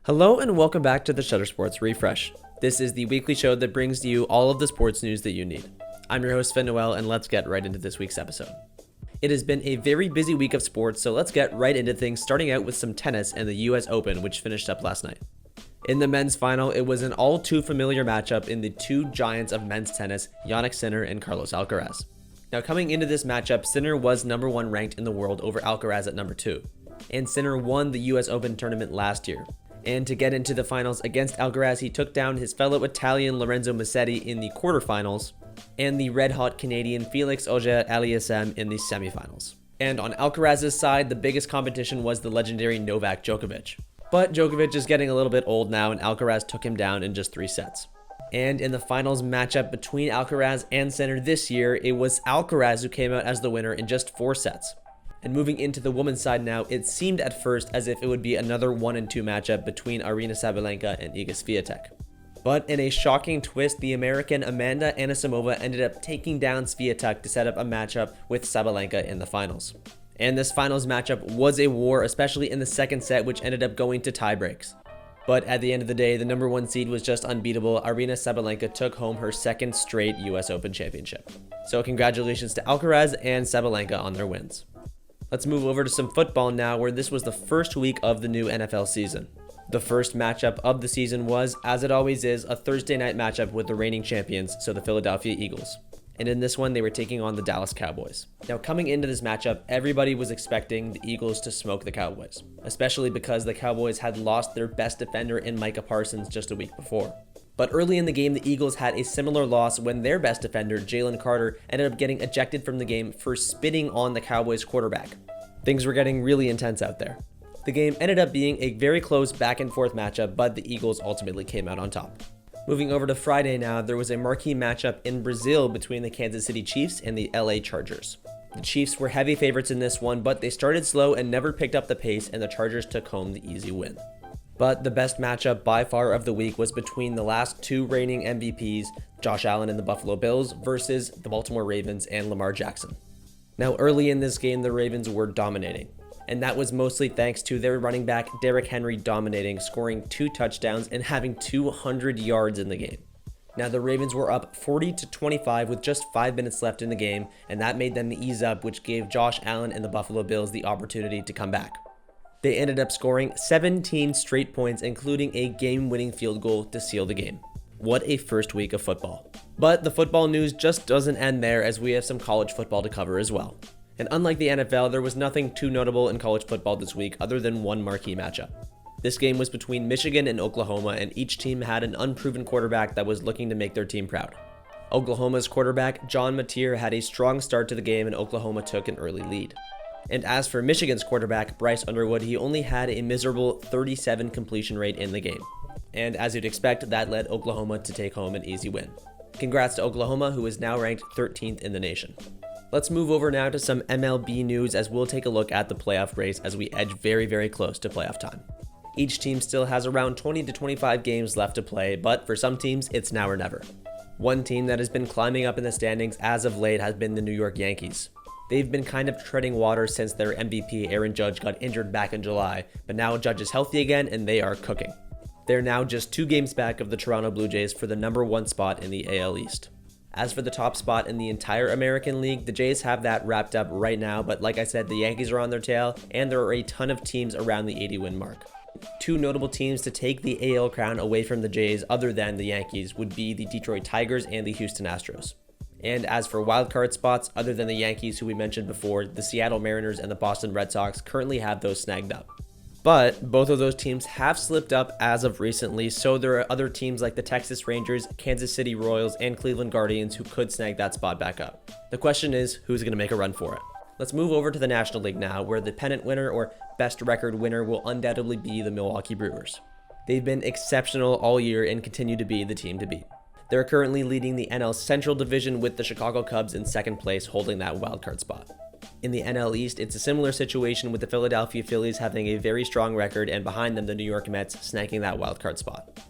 Hello and welcome back to the Shutter Sports Refresh. This is the weekly show that brings to you all of the sports news that you need. I'm your host Finn Noel, and let's get right into this week's episode. It has been a very busy week of sports, so let's get right into things, starting out with some tennis and the US Open, which finished up last night. In the men's final, it was an all too familiar matchup in the two giants of men's tennis, Jannik Sinner and Carlos Alcaraz. Now, coming into this matchup, Sinner was number 1 ranked in the world over Alcaraz at number 2, and Sinner won the US Open tournament last year. And to get into the finals against Alcaraz, he took down his fellow Italian Lorenzo Musetti in the quarterfinals and the red-hot Canadian Felix Auger-Aliassime in the semifinals. And on Alcaraz's side, the biggest competition was the legendary Novak Djokovic. But Djokovic is getting a little bit old now, and Alcaraz took him down in just 3 sets. And in the finals matchup between Alcaraz and Sinner this year, it was Alcaraz who came out as the winner in just 4 sets. And moving into the women's side now, it seemed at first as if it would be another 1-2 matchup between Aryna Sabalenka and Iga Swiatek. But in a shocking twist, the American Amanda Anisimova ended up taking down Swiatek to set up a matchup with Sabalenka in the finals. And this finals matchup was a war, especially in the second set, which ended up going to tiebreaks. But at the end of the day, the number 1 seed was just unbeatable. Aryna Sabalenka took home her second straight US Open championship. So congratulations to Alcaraz and Sabalenka on their wins. Let's move over to some football now, where this was the first week of the new NFL season. The first matchup of the season was, as it always is, a Thursday night matchup with the reigning champions, so the Philadelphia Eagles. And in this one, they were taking on the Dallas Cowboys. Now, coming into this matchup, everybody was expecting the Eagles to smoke the Cowboys, especially because the Cowboys had lost their best defender in Micah Parsons just a week before. But early in the game, the Eagles had a similar loss when their best defender, Jalen Carter, ended up getting ejected from the game for spitting on the Cowboys quarterback. Things were getting really intense out there. The game ended up being a very close back and forth matchup, but the Eagles ultimately came out on top. Moving over to Friday now, there was a marquee matchup in Brazil between the Kansas City Chiefs and the LA Chargers. The Chiefs were heavy favorites in this one, but they started slow and never picked up the pace, and the Chargers took home the easy win. But the best matchup by far of the week was between the last 2 reigning MVPs, Josh Allen and the Buffalo Bills, versus the Baltimore Ravens and Lamar Jackson. Now, early in this game, the Ravens were dominating, and that was mostly thanks to their running back, Derrick Henry, dominating, scoring 2 touchdowns and having 200 yards in the game. Now, the Ravens were up 40-25 with just 5 minutes left in the game, and that made them ease up, which gave Josh Allen and the Buffalo Bills the opportunity to come back. They ended up scoring 17 straight points, including a game-winning field goal to seal the game. What a first week of football. But the football news just doesn't end there, as we have some college football to cover as well. And unlike the NFL, there was nothing too notable in college football this week other than one marquee matchup. This game was between Michigan and Oklahoma, and each team had an unproven quarterback that was looking to make their team proud. Oklahoma's quarterback, John Mateer, had a strong start to the game, and Oklahoma took an early lead. And as for Michigan's quarterback, Bryce Underwood, he only had a miserable 37% completion rate in the game. And as you'd expect, that led Oklahoma to take home an easy win. Congrats to Oklahoma, who is now ranked 13th in the nation. Let's move over now to some MLB news, as we'll take a look at the playoff race as we edge very, very close to playoff time. Each team still has around 20 to 25 games left to play, but for some teams, it's now or never. One team that has been climbing up in the standings as of late has been the New York Yankees. They've been kind of treading water since their MVP, Aaron Judge, got injured back in July, but now Judge is healthy again and they are cooking. They're now just 2 games back of the Toronto Blue Jays for the number 1 spot in the AL East. As for the top spot in the entire American League, the Jays have that wrapped up right now, but like I said, the Yankees are on their tail, and there are a ton of teams around the 80-win mark. 2 notable teams to take the AL crown away from the Jays other than the Yankees would be the Detroit Tigers and the Houston Astros. And as for wildcard spots, other than the Yankees, who we mentioned before, the Seattle Mariners and the Boston Red Sox currently have those snagged up. But both of those teams have slipped up as of recently, so there are other teams like the Texas Rangers, Kansas City Royals, and Cleveland Guardians who could snag that spot back up. The question is, who's going to make a run for it? Let's move over to the National League now, where the pennant winner or best record winner will undoubtedly be the Milwaukee Brewers. They've been exceptional all year and continue to be the team to beat. They're currently leading the NL Central Division with the Chicago Cubs in second place, holding that wildcard spot. In the NL East, it's a similar situation with the Philadelphia Phillies having a very strong record, and behind them the New York Mets snagging that wildcard spot.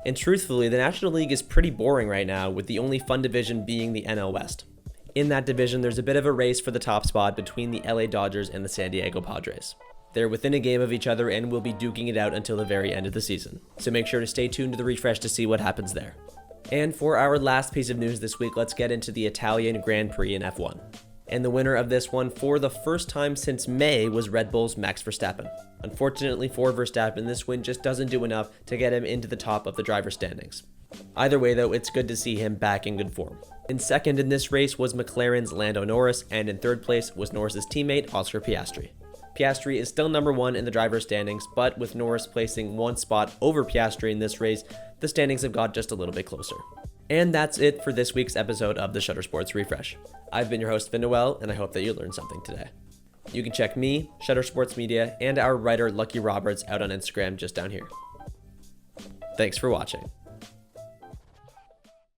And truthfully, the National League is pretty boring right now, with the only fun division being the NL West. In that division, there's a bit of a race for the top spot between the LA Dodgers and the San Diego Padres. They're within a game of each other and will be duking it out until the very end of the season. So make sure to stay tuned to the refresh to see what happens there. And for our last piece of news this week, let's get into the Italian Grand Prix in F1. And the winner of this one for the first time since May was Red Bull's Max Verstappen. Unfortunately for Verstappen, this win just doesn't do enough to get him into the top of the driver standings. Either way though, it's good to see him back in good form. In second in this race was McLaren's Lando Norris, and in third place was Norris's teammate Oscar Piastri. Piastri is still number one in the driver's standings, but with Norris placing one spot over Piastri in this race, the standings have got just a little bit closer. And that's it for this week's episode of the Shutter Sports Refresh. I've been your host, Finn Noel, and I hope that you learned something today. You can check me, Shutter Sports Media, and our writer Lucky Roberts out on Instagram just down here. Thanks for watching.